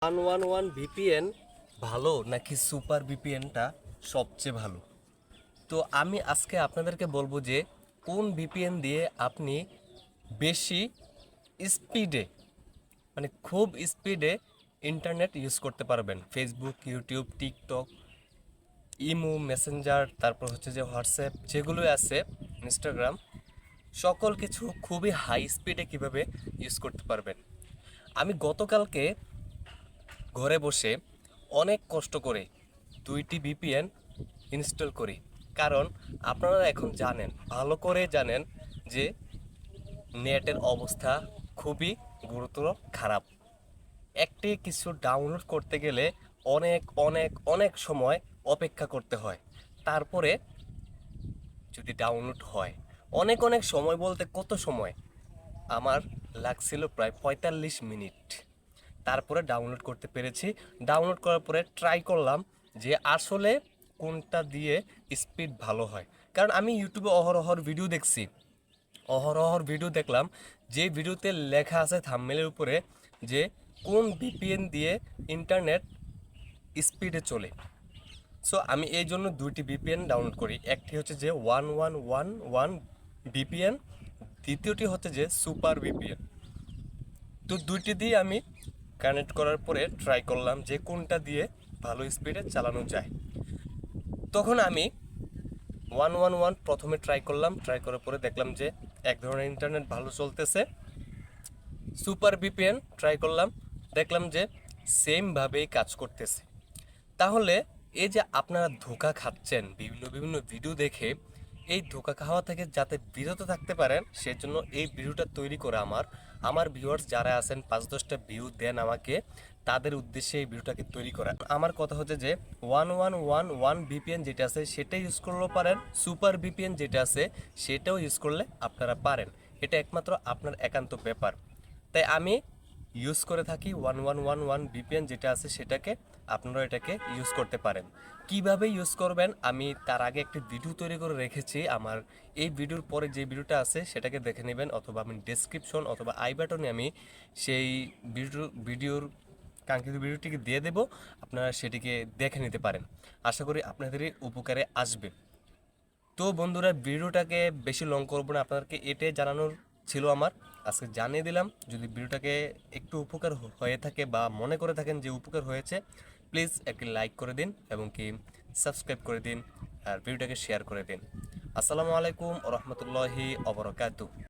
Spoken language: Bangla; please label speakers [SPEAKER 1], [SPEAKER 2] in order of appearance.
[SPEAKER 1] 111 ভিপিএন ভালো নাকি সুপার ভিপিএনটা সবচেয়ে ভালো? তো আমি আজকে আপনাদেরকে বলবো যে কোন ভিপিএন দিয়ে আপনি বেশি স্পিডে খুব স্পিডে ইন্টারনেট ইউজ করতে পারবেন। Facebook, YouTube, TikTok, imo, Messenger, তারপর হচ্ছে যে হোয়াটসঅ্যাপ যেগুলোই আছে, ইনস্টাগ্রাম, সকল কিছু খুবই হাই স্পিডে কিভাবে ইউজ করতে পারবেন। আমি গতকালকে ঘরে বসে অনেক কষ্ট করে 2টি ভিপিএন ইনস্টল করি। কারণ আপনারা এখন জানেন, ভালো করে জানেন যে নেটের অবস্থা খুবই গুরুতর খারাপ। একটি কিছু ডাউনলোড করতে গেলে অনেক অনেক অনেক সময় অপেক্ষা করতে হয়। তারপরে যদি ডাউনলোড হয়, অনেক অনেক সময় বলতে কত সময় আমার লাগছিল, প্রায় 45 মিনিট। তারপরে ডাউনলোড করতে পেরেছি। ডাউনলোড করার পরে ট্রাই করলাম যে আসলে কোনটা দিয়ে স্পিড ভালো হয়। কারণ আমি ইউটিউবে অহরহর ভিডিও দেখছি, অহরহর ভিডিও দেখলাম, যে ভিডিওতে লেখা আছে থাম্বনেলের উপরে যে কোন ভিপিএন দিয়ে ইন্টারনেট স্পিডে চলে। সো আমি এই জন্য 2টি ভিপিএন ডাউনলোড করি। একটি হচ্ছে যে 1111 ভিপিএন, দ্বিতীয়টি হচ্ছে যে সুপার ভিপিএন। তো 2টি দিয়ে আমি কানেক্ট করার পরে ট্রাই করলাম যে কোনটা দিয়ে ভালো স্পিডে চালানো যায়। তখন আমি 111 প্রথমে ট্রাই করলাম, ট্রাই করার পরে দেখলাম যে এক ধরনের ইন্টারনেট ভালো চলতেছে। সুপার ভিপিএন ট্রাই করলাম, দেখলাম যে সেমভাবেই কাজ করতেছে। তাহলে এই যে আপনারা ধোঁকা খাচ্ছেন বিভিন্ন বিভিন্ন ভিডিও দেখে, এই ধোঁকা খাওয়া থেকে যাতে বিরত থাকতে পারেন সেজন্য এই ভিডিওটা তৈরি করা। আমার ভিউয়ার্স যারা আছেন, 5-10টা ভিউ দেন আমাকে, তাদের উদ্দেশ্যে এই ভিডিওটাকে তৈরি করা। আমার কথা হচ্ছে যে 1111 ভিপিএন যেটা আছে সেটা ইউজ করলেও পারেন, সুপার ভিপিএন যেটা আছে সেটাও ইউজ করলে আপনারা পারেন। এটা একমাত্র আপনার একান্ত ব্যাপার। তাই আমি ইউজ করে থাকি 1111 ভিপিএন যেটা আছে সেটাকে। আপনারা এটাকে ইউজ করতে পারেন। কিভাবে ইউজ করবেন আমি তার আগে একটি ভিডিও তৈরি করে রেখেছি। আমার এই ভিডিওর পরে যে ভিডিওটা আছে সেটাকে দেখে নেবেন, অথবা আমি ডেসক্রিপশন অথবা আই বাটনে আমি সেই ভিডিওর কাঙ্ক্ষিত ভিডিওটিকে দিয়ে দেব, আপনারা সেটিকে দেখে নিতে পারেন। আশা করি আপনাদেরই উপকারে আসবে। তো বন্ধুরা, ভিডিওটাকে বেশি লং করব না, আপনাদেরকে এটাই জানানোর ছিল আমার, আজকে জানিয়ে দিলাম। যদি ভিডিওটাকে একটু উপকার হয়ে থাকে বা মনে করে থাকেন যে উপকার হয়েছে, প্লিজ একটি লাইক করে দিন এবং কি সাবস্ক্রাইব করে দিন, আর ভিডিওটাকে শেয়ার করে দিন। আসসালামু আলাইকুম ওয়া রাহমাতুল্লাহি ওয়া বারাকাতুহু।